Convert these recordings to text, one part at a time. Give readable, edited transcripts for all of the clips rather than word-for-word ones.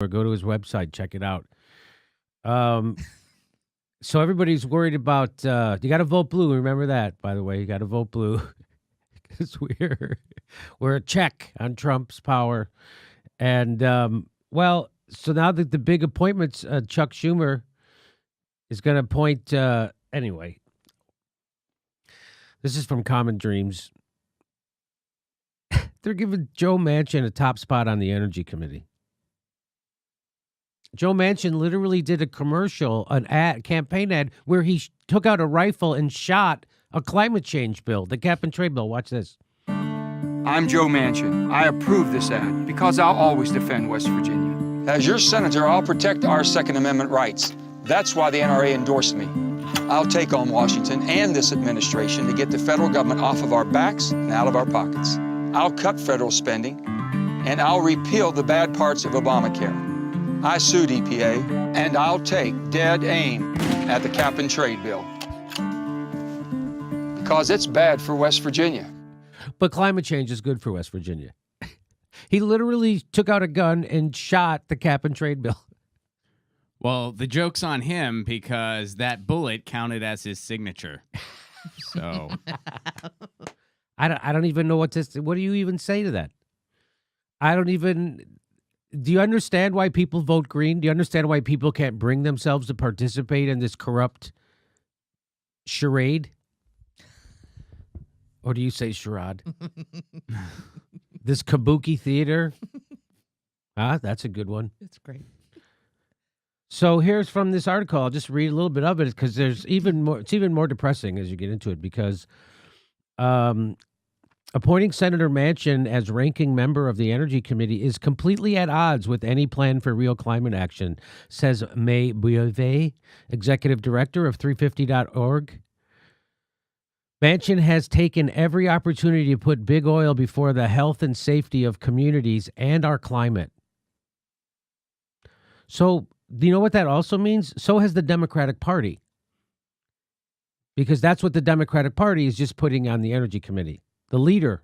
or go to his website, check it out. So everybody's worried about you got to vote blue. Remember that, by the way, you got to vote blue because we're a check on Trump's power. And so now that the big appointments, Chuck Schumer is going to appoint. Anyway, this is from Common Dreams. They're giving Joe Manchin a top spot on the Energy Committee. Joe Manchin literally did a commercial, campaign ad, where he took out a rifle and shot a climate change bill, the cap and trade bill. Watch this. I'm Joe Manchin. I approve this ad because I'll always defend West Virginia. As your senator, I'll protect our Second Amendment rights. That's why the NRA endorsed me. I'll take on Washington and this administration to get the federal government off of our backs and out of our pockets. I'll cut federal spending, and I'll repeal the bad parts of Obamacare. I sued EPA, and I'll take dead aim at the cap and trade bill because it's bad for West Virginia. But climate change is good for West Virginia. He literally took out a gun and shot the cap and trade bill. Well, the joke's on him because that bullet counted as his signature. So I don't even know what do you even say to that? Do you understand why people vote green? Do you understand why people can't bring themselves to participate in this corrupt charade? Or do you say charade? This kabuki theater? That's a good one. It's great. So here's from this article. I'll just read a little bit of it because there's even more. It's even more depressing as you get into it because appointing Senator Manchin as ranking member of the Energy Committee is completely at odds with any plan for real climate action, says May Bouvet, executive director of 350.org. Manchin has taken every opportunity to put big oil before the health and safety of communities and our climate. So, do you know what that also means? So has the Democratic Party. Because that's what the Democratic Party is just putting on the Energy Committee. The leader.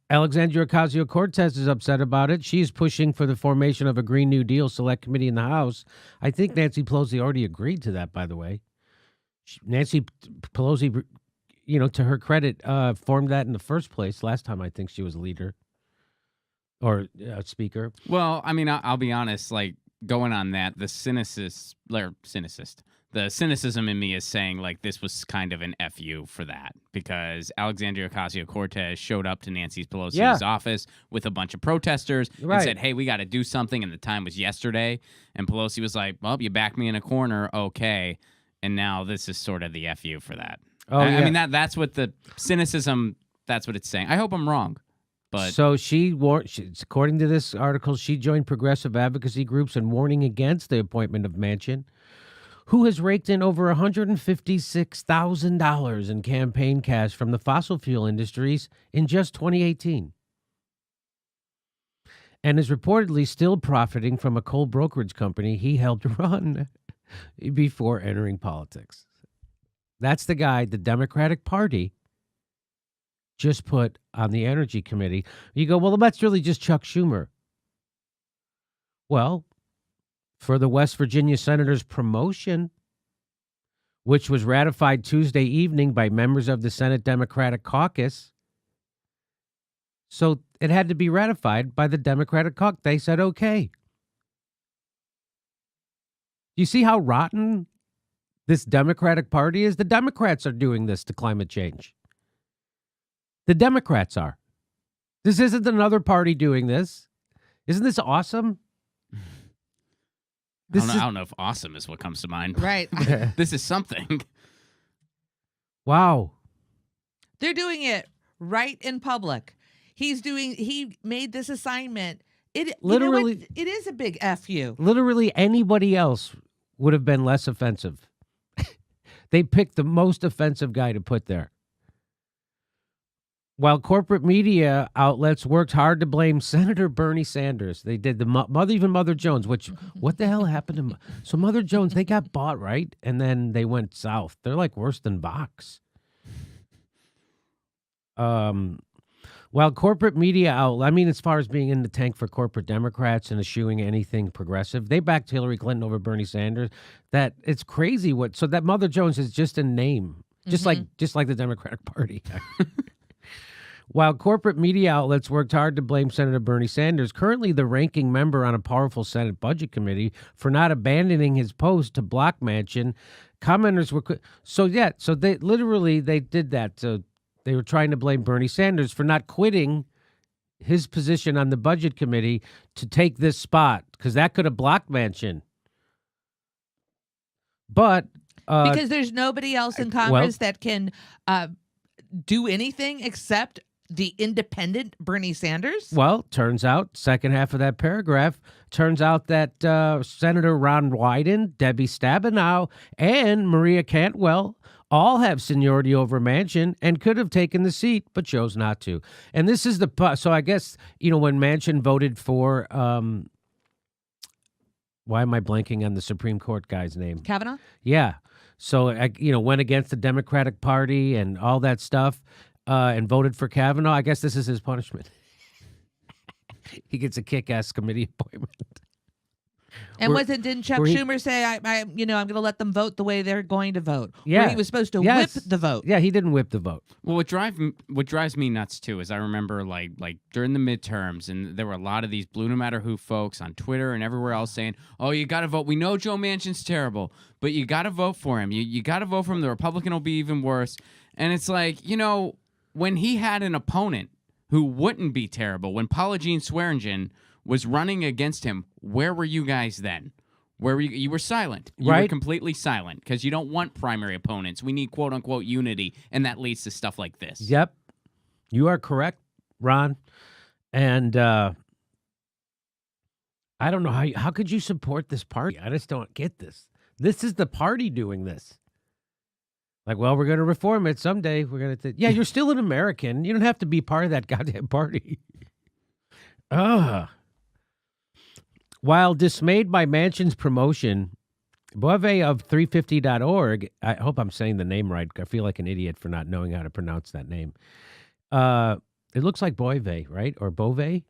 Alexandria Ocasio-Cortez is upset about it. She's pushing for the formation of a Green New Deal Select Committee in the House. I think Nancy Pelosi already agreed to that, by the way. Nancy Pelosi, to her credit, formed that in the first place. Last time I think she was leader or speaker. Well, I mean, I'll be honest, like, going on that, the cynicism in me is saying, like, this was kind of an FU for that because Alexandria Ocasio-Cortez showed up to Nancy Pelosi's office with a bunch of protesters and said, hey, we got to do something, and the time was yesterday. And Pelosi was like, well, you backed me in a corner, okay. And now this is sort of the FU for that. Oh, I mean, that's what the cynicism, that's what it's saying. I hope I'm wrong. But so according to this article, she joined progressive advocacy groups in warning against the appointment of Manchin, who has raked in over $156,000 in campaign cash from the fossil fuel industries in just 2018, and is reportedly still profiting from a coal brokerage company he helped run before entering politics. That's the guy the Democratic Party just put on the Energy Committee. You go, well, that's really just Chuck Schumer. Well, for the West Virginia senator's promotion, which was ratified Tuesday evening by members of the Senate Democratic Caucus. So it had to be ratified by the Democratic Caucus. They said, okay. You see how rotten this Democratic Party is? The Democrats are doing this to climate change. The Democrats are. This isn't another party doing this. Isn't this awesome? I don't know if awesome is what comes to mind. Right. This is something. Wow. They're doing it right in public. He made this assignment. It is a big FU. Literally anybody else would have been less offensive. They picked the most offensive guy to put there. While corporate media outlets worked hard to blame Senator Bernie Sanders, they did Mother Jones, which, what the hell happened to So Mother Jones, they got bought, right? And then they went south. They're like worse than Vox. While corporate media outlet, I mean, as far as being in the tank for corporate Democrats and eschewing anything progressive, they backed Hillary Clinton over Bernie Sanders. That it's crazy so that Mother Jones is just a name, just like the Democratic Party. While corporate media outlets worked hard to blame Senator Bernie Sanders, currently the ranking member on a powerful Senate Budget Committee, for not abandoning his post to block Manchin, commenters were so they did that. So they were trying to blame Bernie Sanders for not quitting his position on the Budget Committee to take this spot, because that could have blocked Manchin. But because there's nobody else in Congress that can do anything except the independent Bernie Sanders? Well, turns out, second half of that paragraph, turns out that Senator Ron Wyden, Debbie Stabenow, and Maria Cantwell all have seniority over Manchin and could have taken the seat, but chose not to. And this is so I guess, when Manchin voted for, why am I blanking on the Supreme Court guy's name? Kavanaugh? Yeah. So, went against the Democratic Party and all that stuff and voted for Kavanaugh. I guess this is his punishment. He gets a kick-ass committee appointment. And didn't Chuck Schumer say, I'm going to let them vote the way they're going to vote? Yeah. Where he was supposed to whip the vote. Yeah, he didn't whip the vote. Well, what drives me nuts, too, is I remember, like during the midterms, and there were a lot of these Blue No Matter Who folks on Twitter and everywhere else saying, oh, you got to vote. We know Joe Manchin's terrible, but you got to vote for him. You got to vote for him. The Republican will be even worse. And it's like, when he had an opponent who wouldn't be terrible, when Paula Jean Swearengin was running against him, where were you guys then? Where were you were silent. You were completely silent because you don't want primary opponents. We need quote-unquote unity, and that leads to stuff like this. Yep. You are correct, Ron. And I don't know how could you support this party? I just don't get this. This is the party doing this. Like, well, we're going to reform it someday. We're going to you're still an American. You don't have to be part of that goddamn party. Ugh. While dismayed by Manchin's promotion, Boeve of 350.org, I hope I'm saying the name right. I feel like an idiot for not knowing how to pronounce that name. It looks like Boeve, right? Or Bove?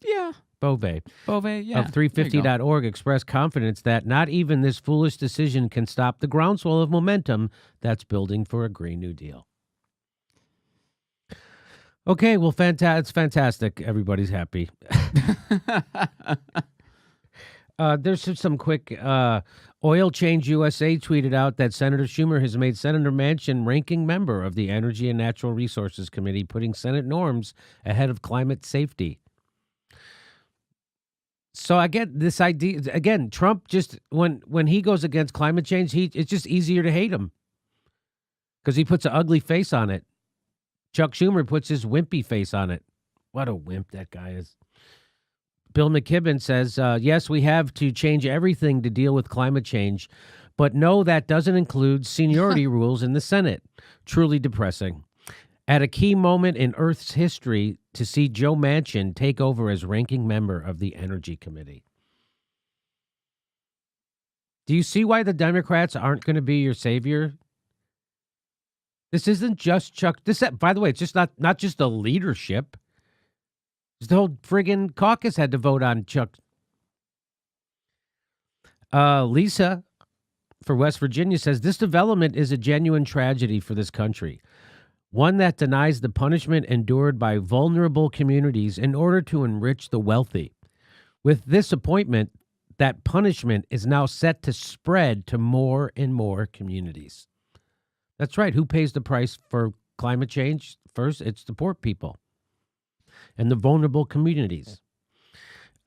Yeah. Bove. Bove, yeah. Of 350.org expressed confidence that not even this foolish decision can stop the groundswell of momentum that's building for a Green New Deal. Okay, well, it's fantastic. Everybody's happy. There's some quick Oil Change USA tweeted out that Senator Schumer has made Senator Manchin ranking member of the Energy and Natural Resources Committee, putting Senate norms ahead of climate safety. So I get this idea again. Trump just when he goes against climate change, it's just easier to hate him because he puts an ugly face on it. Chuck Schumer puts his wimpy face on it. What a wimp that guy is. Bill McKibben says, yes, we have to change everything to deal with climate change, but no, that doesn't include seniority rules in the Senate. Truly depressing. At a key moment in Earth's history to see Joe Manchin take over as ranking member of the Energy Committee. Do you see why the Democrats aren't going to be your savior? This isn't just Chuck. By the way, it's just not just the leadership. The whole friggin' caucus had to vote on Chuck. Lisa for West Virginia says, this development is a genuine tragedy for this country. One that denies the punishment endured by vulnerable communities in order to enrich the wealthy. With this appointment, that punishment is now set to spread to more and more communities. That's right. Who pays the price for climate change? First, it's the poor people and the vulnerable communities.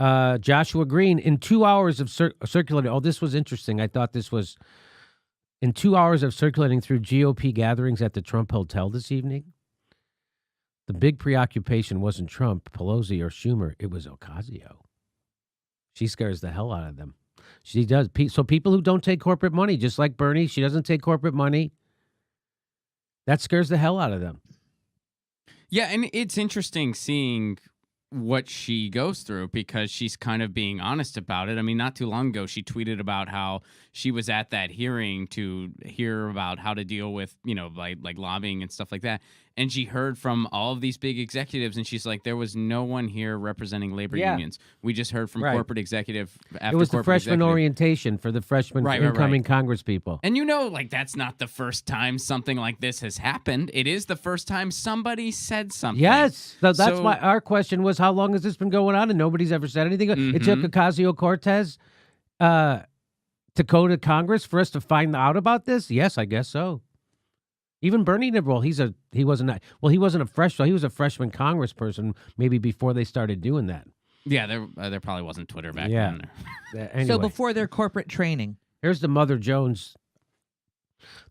Joshua Green, in 2 hours of circulating, this was interesting. I thought this was, in 2 hours of circulating through GOP gatherings at the Trump Hotel this evening, the big preoccupation wasn't Trump, Pelosi, or Schumer. It was Ocasio. She scares the hell out of them. She does. So people who don't take corporate money, just like Bernie, she doesn't take corporate money. That scares the hell out of them. Yeah, and it's interesting seeing what she goes through because she's kind of being honest about it. I mean, not too long ago, she tweeted about how she was at that hearing to hear about how to deal with, like lobbying and stuff like that. and she heard from all of these big executives, and she's like, there was no one here representing labor unions. We just heard from corporate executive after It was the corporate freshman executive. orientation for the freshman incoming Congress people. And like that's not the first time something like this has happened. It is the first time somebody said something. Yes. So that's why our question was, how long has this been going on? And nobody's ever said anything. It took Ocasio-Cortez to go to Congress for us to find out about this? Yes, I guess so. Even Bernie did. Well, he wasn't a freshman. He was a freshman congressperson maybe before they started doing that. Yeah, there probably wasn't Twitter back then. Anyway, So before their corporate training. Here's the Mother Jones.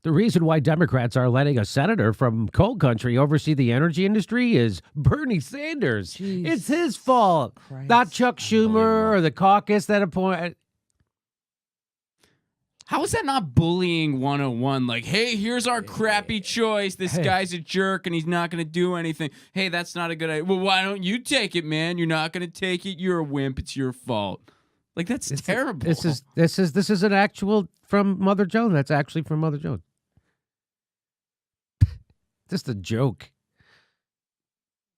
The reason why Democrats are letting a senator from coal country oversee the energy industry is Bernie Sanders. Jeez. It's his fault, not Chuck Schumer or the caucus that appointed. How is that not bullying 101? Like, hey, here's our crappy choice. This guy's a jerk and he's not going to do anything. Hey, that's not a good idea. Well, why don't you take it, man? You're not going to take it. You're a wimp. It's your fault. Like, that's terrible. This is an actual from Mother Jones. That's actually from Mother Jones. Just a joke.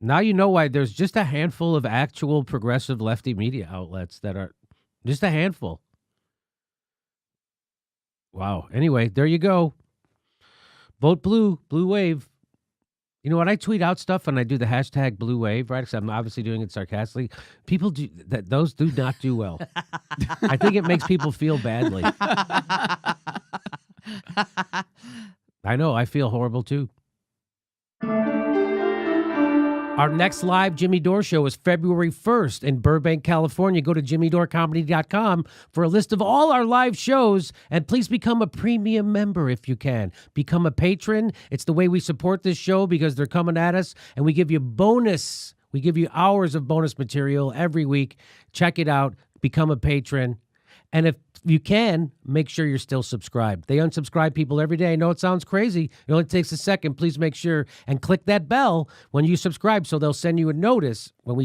Now you know why there's just a handful of actual progressive lefty media outlets that are just a handful. Wow. Anyway, there you go. Vote blue, blue wave. You know what? I tweet out stuff and I do the hashtag blue wave, right? Because I'm obviously doing it sarcastically. People do that; those do not do well. I think it makes people feel badly. I know. I feel horrible too. Our next live Jimmy Dore show is February 1st in Burbank, California. Go to jimmydorecomedy.com for a list of all our live shows, and please become a premium member if you can. Become a patron. It's the way we support this show because they're coming at us, and we give you bonus. We give you hours of bonus material every week. Check it out. Become a patron. And if you can, make sure you're still subscribed. They unsubscribe people every day. I know it sounds crazy. It only takes a second. Please make sure and click that bell when you subscribe so they'll send you a notice when we